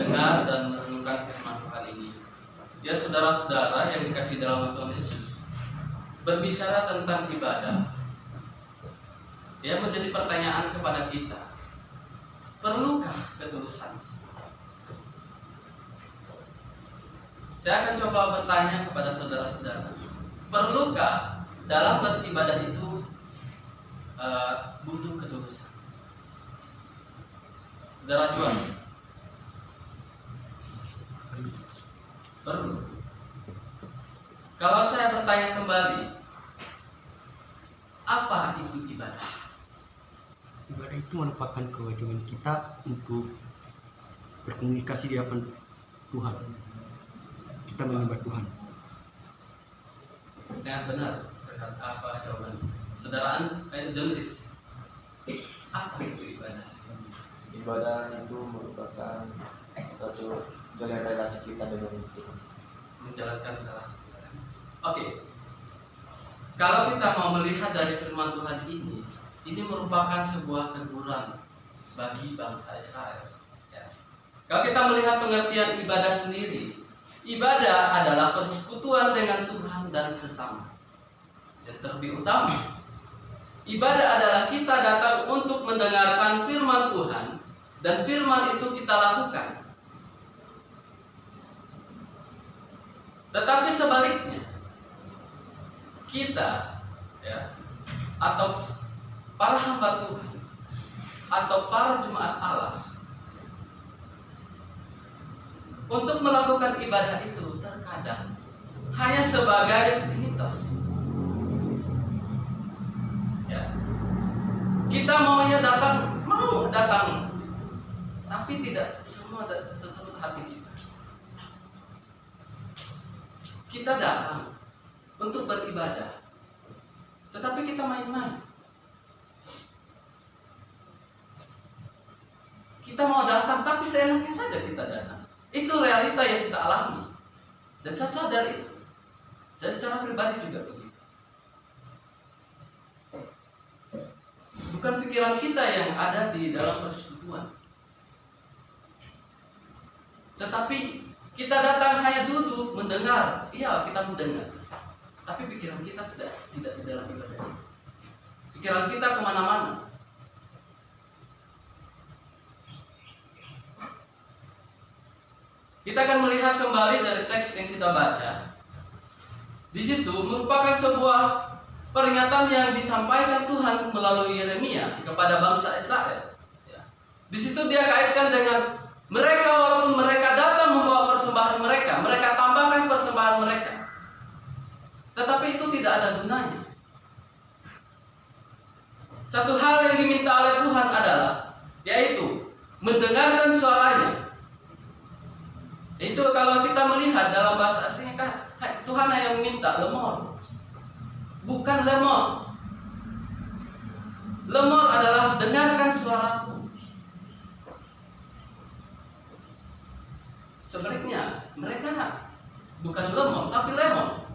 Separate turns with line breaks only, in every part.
mendengar dan merenungkan firman Tuhan ini. Ya saudara-saudara yang dikasihi dalam Tuhan Yesus, berbicara tentang ibadah, ya menjadi pertanyaan kepada kita. Perlukah ketulusan? Saya akan coba bertanya kepada saudara-saudara, perlukah dalam beribadah itu butuh ketulusan? Saudara Juan, perlu. Kalau saya bertanya kembali, apa itu ibadah?
Ibadah itu merupakan kewajiban kita untuk berkomunikasi di hadapan Tuhan. Kita menyembah Tuhan.
Sangat benar. Apa jawaban? Saudaraan jurnalis. Apa itu ibadah?
Ibadah itu merupakan satu jalan relasi kita dengan Tuhan.
Menjalankan relasi kita. Oke. Kalau kita mau melihat dari firman Tuhan ini merupakan sebuah teguran bagi bangsa Israel. Ya. Kalau kita melihat pengertian ibadah sendiri, ibadah adalah persekutuan dengan Tuhan dan sesama. Yang terlebih utama, ibadah adalah kita datang untuk mendengarkan firman Tuhan dan firman itu kita lakukan. Tetapi sebaliknya, kita ya atau para hamba Tuhan atau para jemaat Allah untuk melakukan ibadah itu terkadang hanya sebagai rutinitas. Ya. Kita mau datang, tapi tidak semua tertutup hati kita. Kita datang untuk beribadah, tetapi kita main-main. Kita mau datang, tapi seenaknya saja kita datang. Itu realita yang kita alami. Dan saya sadar itu. Saya secara pribadi juga begitu. Bukan pikiran kita yang ada di dalam persekutuan. Tetapi kita datang hanya duduk, mendengar. Iya, kita mendengar. Tapi pikiran kita tidak di dalam ibadah itu. Pikiran kita kemana-mana. Kita akan melihat kembali dari teks yang kita baca. Di situ merupakan sebuah peringatan yang disampaikan Tuhan melalui Yeremia kepada bangsa Israel. Di situ dia kaitkan dengan mereka, walaupun mereka datang membawa persembahan mereka, mereka tambahkan persembahan mereka, tetapi itu tidak ada gunanya. Satu hal yang diminta oleh Tuhan adalah yaitu mendengarkan suaranya. Itu kalau kita melihat dalam bahasa aslinya kan Tuhan yang meminta lemor, bukan lemor. Lemor adalah dengarkan suaraku. Sebaliknya mereka bukan lemor tapi lemon.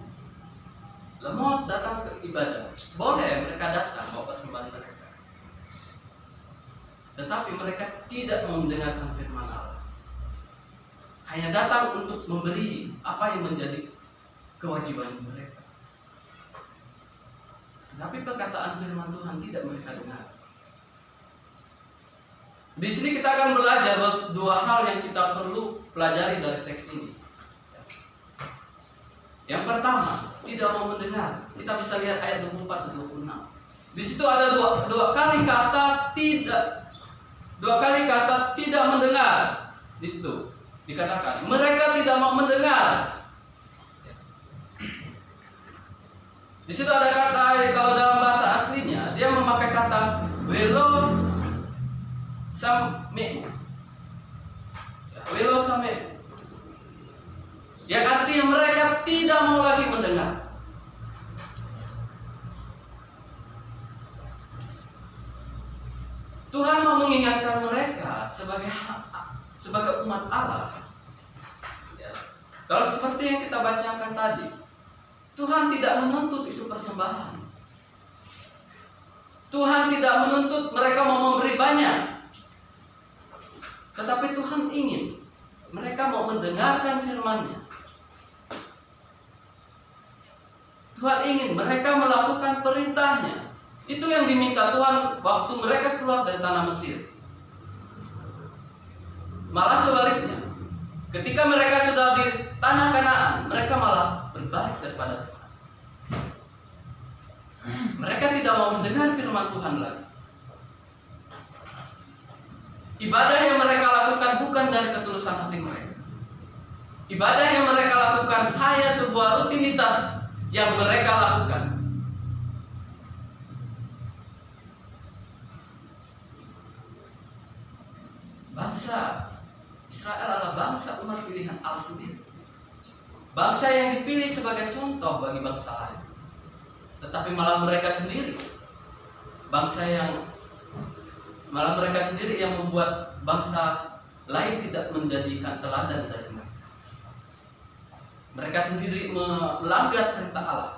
Lemot datang ke ibadah, boleh mereka datang bawa persembahan mereka, tetapi mereka tidak mau mendengarkan firman Allah. Hanya datang untuk memberi apa yang menjadi kewajiban mereka. Tetapi perkataan firman Tuhan tidak mereka dengar. Di sini kita akan belajar dua hal yang kita perlu pelajari dari teks ini. Yang pertama, tidak mau mendengar. Kita bisa lihat ayat 24 dan 26. Di situ ada dua kali kata tidak. Dua kali kata tidak mendengar. Itu dikatakan mereka tidak mau mendengar. Di situ ada kata, kalau dalam bahasa aslinya dia memakai kata velo same. Velo same. Yang artinya mereka tidak mau lagi mendengar. Tuhan mau mengingatkan mereka sebagai umat Allah. Ya. Kalau seperti yang kita bacakan tadi, Tuhan tidak menuntut itu persembahan. Tuhan tidak menuntut mereka mau memberi banyak. Tetapi Tuhan ingin mereka mau mendengarkan firman-Nya. Tuhan ingin mereka melakukan perintah-Nya. Itu yang diminta Tuhan waktu mereka keluar dari tanah Mesir. Malah sebaliknya, ketika mereka sudah di tanah Kanaan, mereka malah berbalik daripada Tuhan. Mereka tidak mau mendengar firman Tuhan lagi. Ibadah yang mereka lakukan bukan dari ketulusan hati mereka. Ibadah yang mereka lakukan hanya sebuah rutinitas yang mereka lakukan. Bangsa Israel adalah bangsa umat pilihan Allah sendiri. Bangsa yang dipilih sebagai contoh bagi bangsa lain. Tetapi malah mereka sendiri yang membuat bangsa lain tidak menjadikan teladan dari mereka. Mereka sendiri melanggar perintah Allah.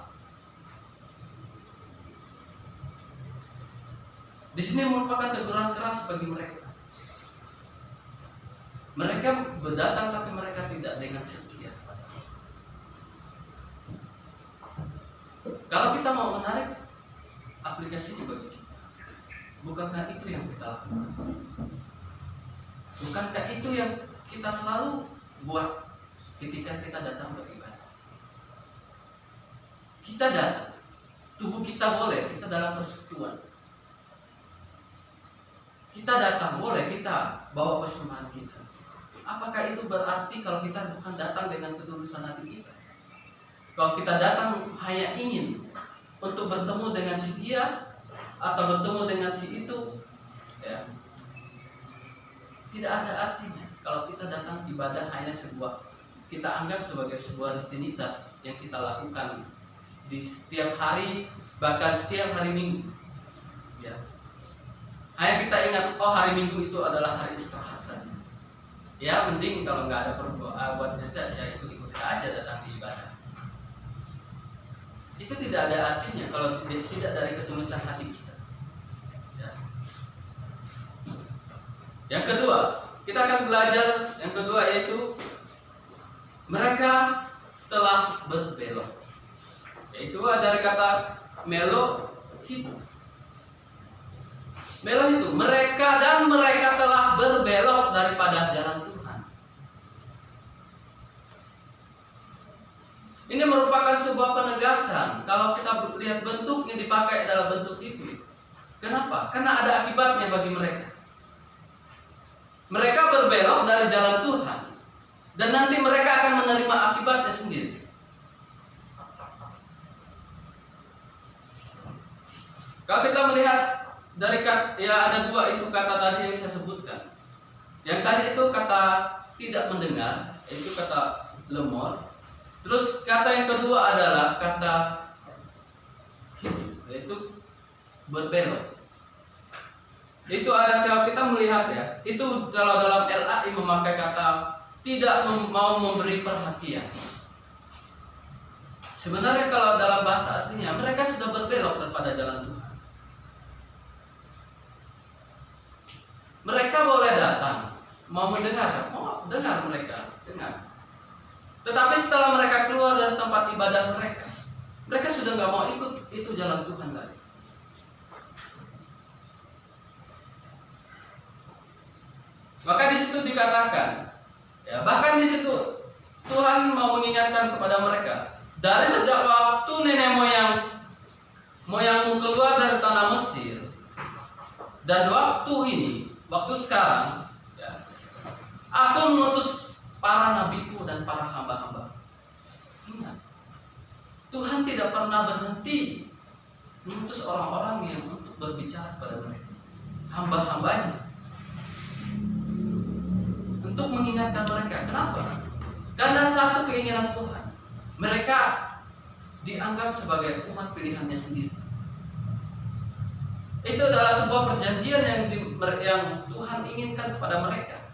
Di sini merupakan teguran keras bagi mereka. Mereka berdatang tapi mereka tidak dengan setia. Kalau kita mau menarik aplikasinya bagi kita, bukankah itu yang kita lakukan? Bukankah itu yang kita selalu buat ketika kita datang beribadah? Kita datang, tubuh kita boleh, kita dalam persekutuan. Kita datang, boleh kita bawa persembahan kita. Apakah itu berarti kalau kita bukan datang dengan ketulusan hati kita? Kalau kita datang hanya ingin untuk bertemu dengan si dia atau bertemu dengan si itu, ya, tidak ada artinya. Kalau kita datang ibadah hanya kita anggap sebagai sebuah rutinitas yang kita lakukan di setiap hari, bahkan setiap hari Minggu. Ya. Hanya kita ingat, oh hari Minggu itu adalah hari istirahat saja. Ya mending kalau nggak ada perbuatan saya ikut aja datang di ibadah. Itu tidak ada artinya kalau tidak dari ketulusan hati kita. Ya. Yang kedua, kita akan belajar yang kedua yaitu mereka telah berbelok. Yaitu dari kata melo hitu. Melo itu mereka telah berbelok daripada jalan Tuhan. Ini merupakan sebuah penegasan. Kalau kita lihat bentuk yang dipakai adalah bentuk iblis. Kenapa? Karena ada akibatnya bagi mereka. Mereka berbelok dari jalan Tuhan, dan nanti mereka akan menerima akibatnya sendiri. Kalau kita melihat dari ada dua itu kata tadi yang saya sebutkan. Yang tadi itu kata tidak mendengar, itu kata lemor. Terus kata yang kedua adalah kata yaitu berbelok. Itu ada kalau kita melihat ya, itu kalau dalam LAI memakai kata tidak mau memberi perhatian. Sebenarnya kalau dalam bahasa aslinya mereka sudah berbelok daripada jalan Tuhan. Mereka boleh datang, mau mendengar, mau dengar mereka, dengar. Tetapi setelah mereka keluar dari tempat ibadah mereka sudah nggak mau ikut itu jalan Tuhan lagi. Maka di situ dikatakan, ya bahkan di situ Tuhan mau mengingatkan kepada mereka dari sejak waktu nenek moyangmu keluar dari tanah Mesir dan waktu ini. Waktu sekarang, ya, aku mengutus para nabiku dan para hamba-hamba. Ingat, Tuhan tidak pernah berhenti mengutus orang-orang yang untuk berbicara pada mereka, hamba-hambanya, untuk mengingatkan mereka. Kenapa? Karena satu keinginan Tuhan, mereka dianggap sebagai umat pilihannya sendiri. Itu adalah sebuah perjanjian yang Tuhan inginkan kepada mereka.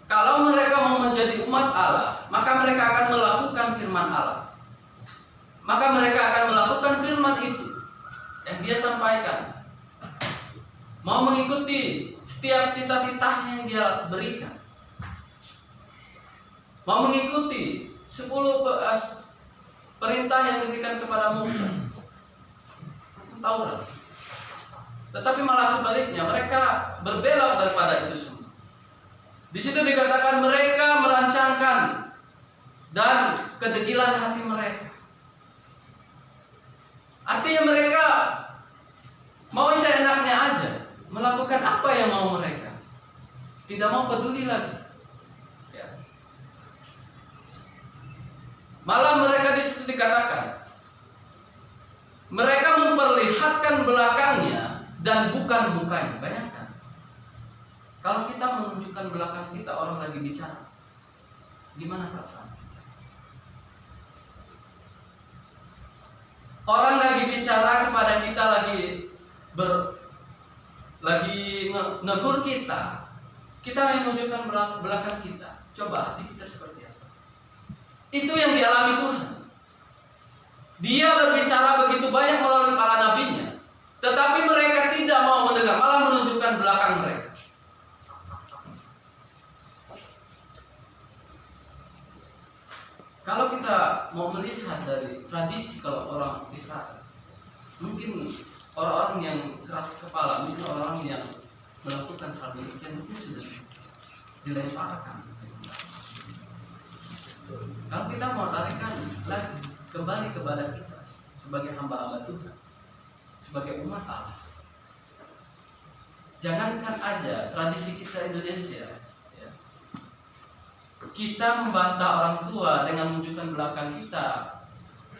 Kalau mereka mau menjadi umat Allah, maka mereka akan melakukan firman Allah. Maka mereka akan melakukan firman itu yang Dia sampaikan. mau mengikuti setiap titah-titah yang dia berikan, mau mengikuti 10 perintah yang diberikan kepada Musa, Taurat. Tetapi malah sebaliknya, mereka berbelok daripada itu semua. Di situ dikatakan mereka merancangkan dan kedegilan hati mereka. Artinya mereka mau seenaknya aja melakukan apa yang mau mereka, tidak mau peduli lagi. Ya. Malah mereka di situ dikatakan mereka memperlihatkan belakangnya dan bukan mukanya. Bayangkan, kalau kita menunjukkan belakang kita, orang lagi bicara, gimana perasaan kita? Orang lagi bicara kepada kita, lagi negur kita, kita menunjukkan belakang kita. Coba hati kita seperti apa? Itu yang dialami Tuhan. Dia berbicara begitu banyak melalui para nabinya, tetapi mereka tidak mau mendengar, malah menunjukkan belakang mereka. Kalau kita mau melihat dari tradisi kalau orang Israel, mungkin orang-orang yang keras kepala, mungkin orang-orang yang melakukan hal demikian mungkin sudah dilemparkan. Kalau kita mau tarikan lagi kembali kepada kita sebagai hamba-hamba Tuhan, sebagai umat Allah, jangankan aja tradisi kita Indonesia, ya, kita membantah orang tua dengan menunjukkan belakang kita,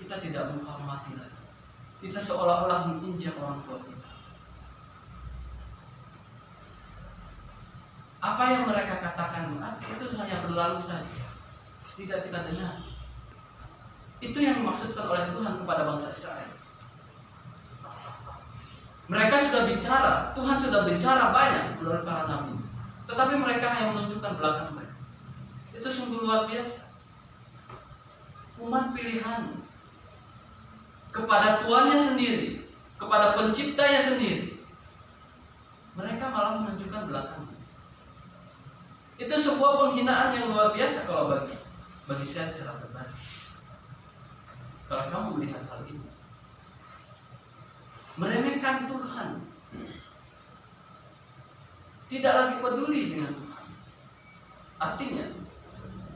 kita tidak menghormati lagi. Kita seolah-olah menginjak orang tua kita. Apa yang mereka katakan itu hanya berlalu saja, tidak kita dengar. Itu yang dimaksudkan oleh Tuhan kepada bangsa Israel. Mereka sudah bicara, Tuhan sudah bicara banyak melalui para nabi, tetapi mereka hanya menunjukkan belakang mereka. Itu sungguh luar biasa. Umat pilihan kepada Tuannya sendiri, kepada penciptanya sendiri, mereka malah menunjukkan belakangnya. Itu sebuah penghinaan yang luar biasa kalau bagi saya secara pribadi. Kalau kamu melihat hal ini, meremehkan Tuhan, tidak lagi peduli dengan Tuhan. Artinya,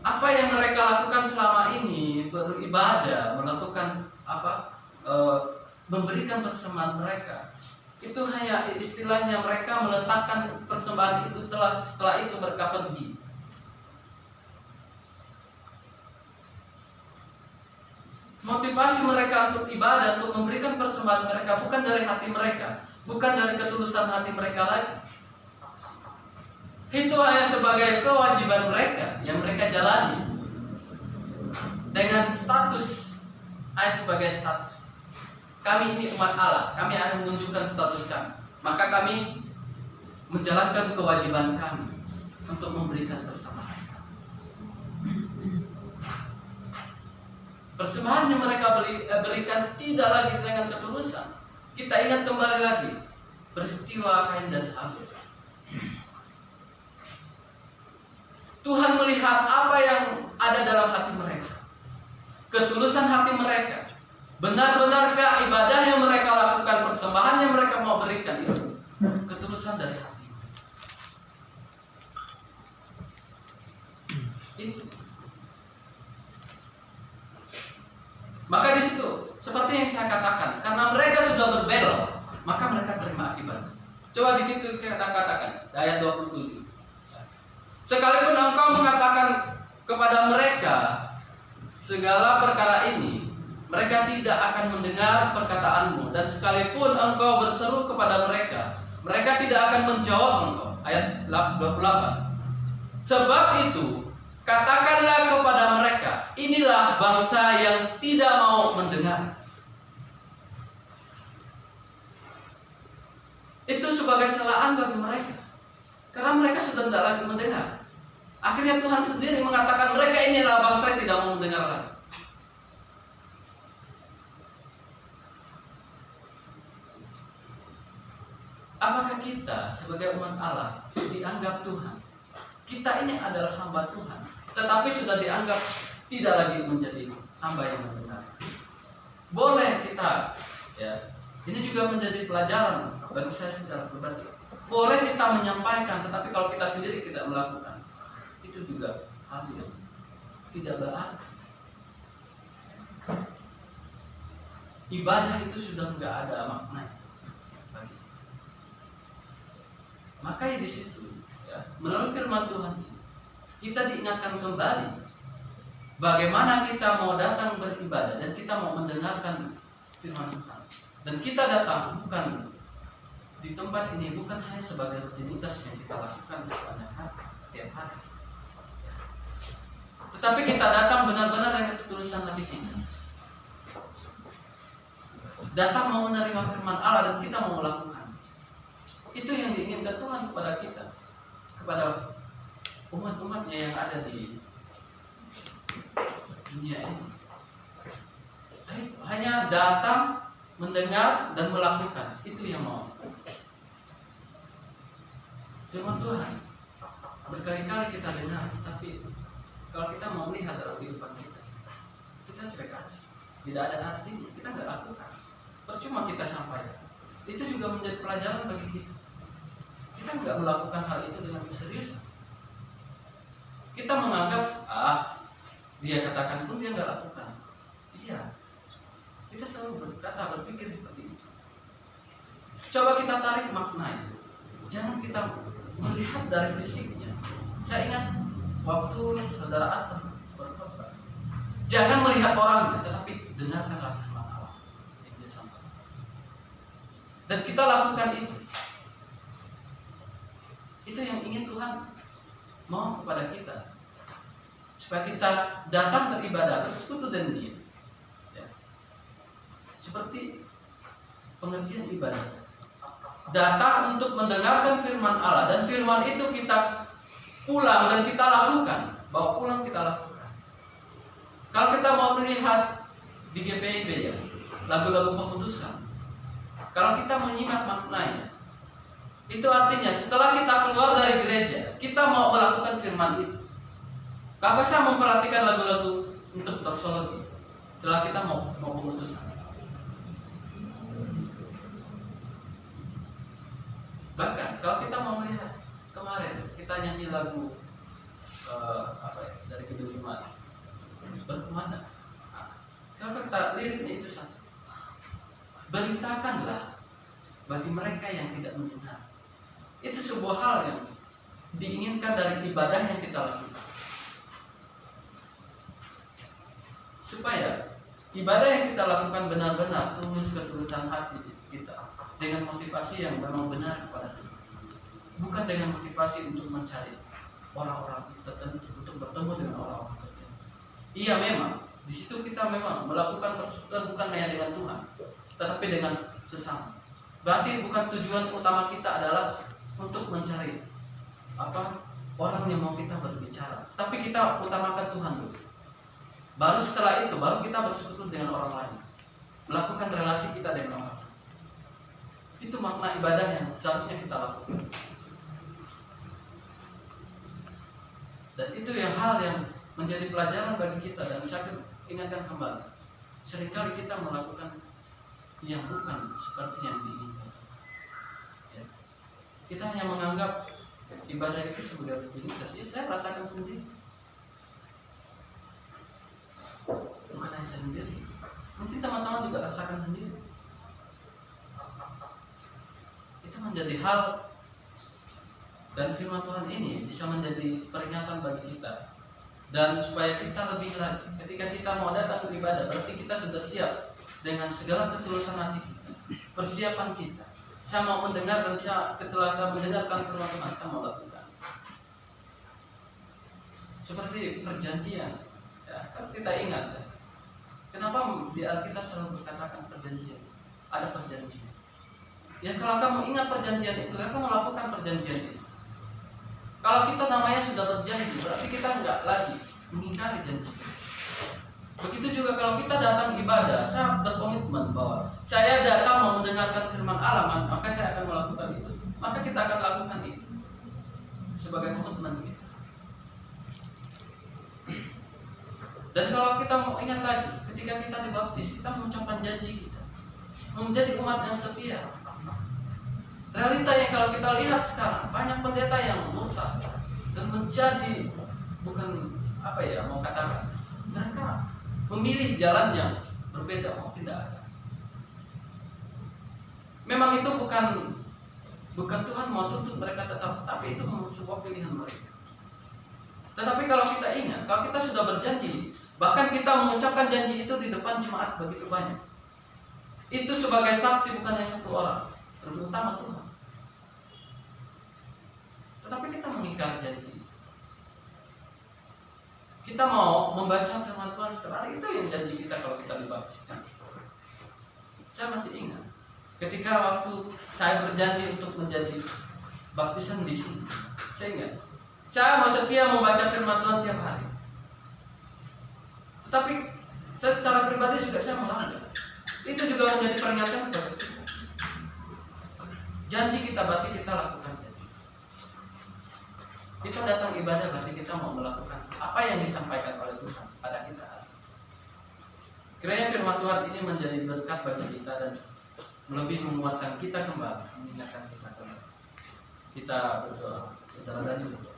apa yang mereka lakukan selama ini, beribadah, melakukan memberikan persembahan mereka, itu hanya istilahnya mereka meletakkan persembahan itu setelah itu mereka pergi. Motivasi mereka untuk ibadah, untuk memberikan persembahan mereka bukan dari hati mereka, bukan dari ketulusan hati mereka lagi. Itu hanya sebagai kewajiban mereka yang mereka jalani dengan status, hanya sebagai status. Kami ini umat Allah, kami akan menunjukkan status kami. Maka kami menjalankan kewajiban kami untuk memberikan persembahan. Persembahan yang mereka berikan tidak lagi dengan ketulusan. Kita ingat kembali lagi peristiwa Kain dan Habel. Tuhan melihat apa yang ada dalam hati mereka, ketulusan hati mereka. Benar-benarkah ibadah yang mereka lakukan, persembahan yang mereka mau berikan itu ketulusan dari hati mereka. Itu. Maka di situ, seperti yang saya katakan, karena mereka sudah berbelok, maka mereka terima akibatnya. Coba dikit kita katakan, ayat 27. Sekalipun engkau mengatakan kepada mereka segala perkara ini, mereka tidak akan mendengar perkataanmu. Dan sekalipun engkau berseru kepada mereka, mereka tidak akan menjawab engkau. Ayat 28. Sebab itu, katakanlah kepada mereka, inilah bangsa yang tidak mau mendengar. Itu sebagai celaan bagi mereka, karena mereka sudah tidak lagi mendengar. Akhirnya Tuhan sendiri mengatakan mereka inilah bangsa yang tidak mau mendengar lagi. Apakah kita sebagai umat Allah dianggap Tuhan. Kita ini adalah hamba Tuhan, tetapi sudah dianggap tidak lagi menjadi hamba yang benar. Boleh kita, ya, ini juga menjadi pelajaran bagi saya secara pribadi. Boleh kita menyampaikan, tetapi kalau kita sendiri tidak melakukan, itu juga hal yang tidak berarti. Ibadah itu sudah nggak ada makna. Makanya di situ, ya, melalui firman Tuhan kita diingatkan kembali bagaimana kita mau datang beribadah dan kita mau mendengarkan firman Tuhan. Dan kita datang bukan di tempat ini bukan hanya sebagai rutinitas yang kita lakukan sepanjang hari, setiap hari. Tetapi kita datang benar-benar dengan ketulusan hati kita. Datang mau menerima firman Allah dan kita mau melakukan. Itu yang diinginkan Tuhan kepada kita, kepada umat-umatnya yang ada di dunia ini. Hanya datang, mendengar dan melakukan. Itu yang mau. Firman Tuhan berkali-kali kita dengar, tapi kalau kita mau melihat dalam kehidupan kita, kita cuek aja. Tidak ada artinya, kita nggak lakukan. Percuma kita sampaikan. Itu juga menjadi pelajaran bagi kita. Kita nggak melakukan hal itu dengan keseriusan. Kita menganggap, dia katakan pun dia nggak lakukan. Iya, kita selalu berpikir seperti itu. Coba kita tarik maknanya. Jangan kita melihat dari fisiknya. Saya ingat waktu saudara Atta berkhotbah. Jangan melihat orangnya, tetapi dengarkanlah firman Allah yang disampaikan. Dan kita lakukan itu. Itu yang ingin Tuhan mau kepada kita, supaya kita datang beribadah, bersekutu dengan Dia. Ya. Seperti pengertian ibadah. Datang untuk mendengarkan firman Allah, dan firman itu kita pulang dan kita lakukan. Bawa pulang kita lakukan. Kalau kita mau melihat di GPIB, ya, lagu-lagu pemutusan, kalau kita menyimak maknanya, itu artinya setelah kita keluar dari gereja, kita mau melakukan firman itu. Kalau saya memperhatikan lagu-lagu untuk doksologi, setelah kita mau pemutusan. Bahkan kalau kita mau melihat kemarin kita nyanyi lagu dari Kidul Jumat berkumandang. Kenapa kita liriknya itu satu? Beritakanlah bagi mereka yang tidak mendengar. Itu sebuah hal yang diinginkan dari ibadah yang kita lakukan, supaya ibadah yang kita lakukan benar-benar tulus ketulusan hati kita, dengan motivasi yang memang benar kepada Tuhan, bukan dengan motivasi untuk mencari orang-orang tertentu, untuk bertemu dengan orang-orang tertentu. Iya, memang di situ kita memang melakukan persekutuan bukan hanya dengan Tuhan, tetapi dengan sesama. Berarti bukan tujuan utama kita adalah untuk mencari orang yang mau kita berbicara, tapi kita utamakan Tuhan dulu. Baru setelah itu, baru kita bersekutu dengan orang lain, melakukan relasi kita dengan orang lain. Itu makna ibadah yang seharusnya kita lakukan. Dan itu yang hal yang menjadi pelajaran bagi kita, dan saya ingatkan kembali. Seringkali kita melakukan yang bukan seperti yang diinginkan. Ya. Kita hanya menganggap ibadah itu sebagai rutinitas. Saya rasakan sendiri. Bukan hanya saya sendiri. Mungkin teman-teman juga rasakan sendiri. Itu menjadi hal, dan firman Tuhan ini bisa menjadi peringatan bagi kita, dan supaya kita lebih lagi ketika kita mau datang beribadah, berarti kita sudah siap dengan segala ketulusan hati kita, persiapan kita. Saya mau mendengar, dan setelah saya mendengarkan firman Tuhan, saya mau lakukan. Seperti perjanjian, ya, kan kita ingat, ya. Kenapa di Alkitab selalu berkatakan perjanjian? Ada perjanjian. Ya, kalau kamu ingat perjanjian itu, kamu melakukan perjanjian itu. Kalau kita namanya sudah berjanji, berarti kita nggak lagi mengingkari janji. Begitu juga kalau kita datang ibadah, saya berkomitmen bahwa saya datang mau mendengarkan firman Allah, maka saya akan melakukan itu. maka kita akan lakukan itu sebagai komitmen kita. Dan kalau kita mau ingat lagi, ketika kita dibaptis, kita mengucapkan janji kita menjadi umat yang setia. Realitanya kalau kita lihat sekarang, banyak pendeta yang murtad dan menjadi bukan apa ya mau katakan, mereka memilih jalan yang berbeda, mau tidak ada. Memang itu bukan Tuhan mau tuntut mereka tetap, tapi itu sebuah pilihan mereka. Tetapi kalau kita ingat, kalau kita sudah berjanji, bahkan kita mengucapkan janji itu di depan jemaat begitu banyak, itu sebagai saksi bukan hanya satu orang, terutama Tuhan. Tetapi kita mengingkari janji. Kita mau membaca firman Tuhan setelah itu yang janji kita kalau kita dibaptis. Saya masih ingat ketika waktu saya berjanji untuk menjadi baptisan di sini. Saya ingat, saya mau setia membaca firman Tuhan tiap hari. Tetapi saya secara pribadi juga saya melanggar. Itu juga menjadi peringatan kepada kita. Janji kita berarti kita lakukan janji. Kita datang ibadah berarti kita mau melakukan apa yang disampaikan oleh Tuhan pada kita. Kiranya firman Tuhan ini menjadi berkat bagi kita dan lebih menguatkan kita kembali, mengingatkan kita kembali. Kita berdoa. Kita berdoa.